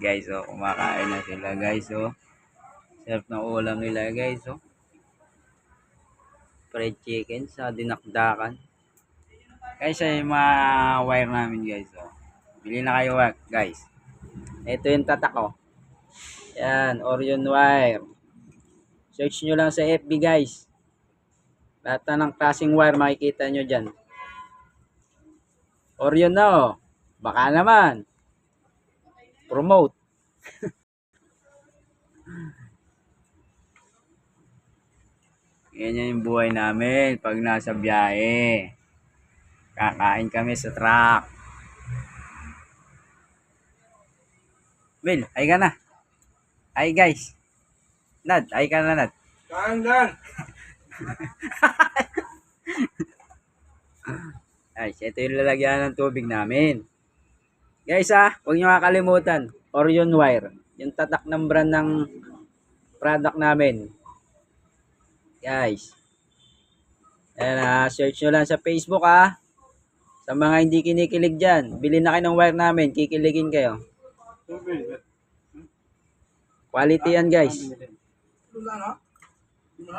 Guys, oh, kumakain na sila guys, oh. Sarap ng ulam nila guys, oh. Fried chicken sa dinakdakan. Guys, ay yung mga wire namin guys, oh. Bili na kayo guys. Ito yung tatak, oh. Yan, Orion wire. Search nyo lang sa FB guys. Lahat na ng klaseng wire makikita nyo dyan. Orion na, oh. Baka naman. Promote. Yan yung buhay namin pag nasa biyahe. Kakain kami sa truck. Will, ay ka na. Ay guys. Nad, ay ka na Nad. Kain lang. Ay, ito yung lalagyan ng tubig namin. Guys huwag nyo kakalimutan. Orion wire. Yung tatak ng brand ng product namin. Guys. Ayan search nyo lang sa Facebook Sa mga hindi kinikilig dyan, bilhin na kayo ng wire namin, kikiligin kayo. Quality yan guys.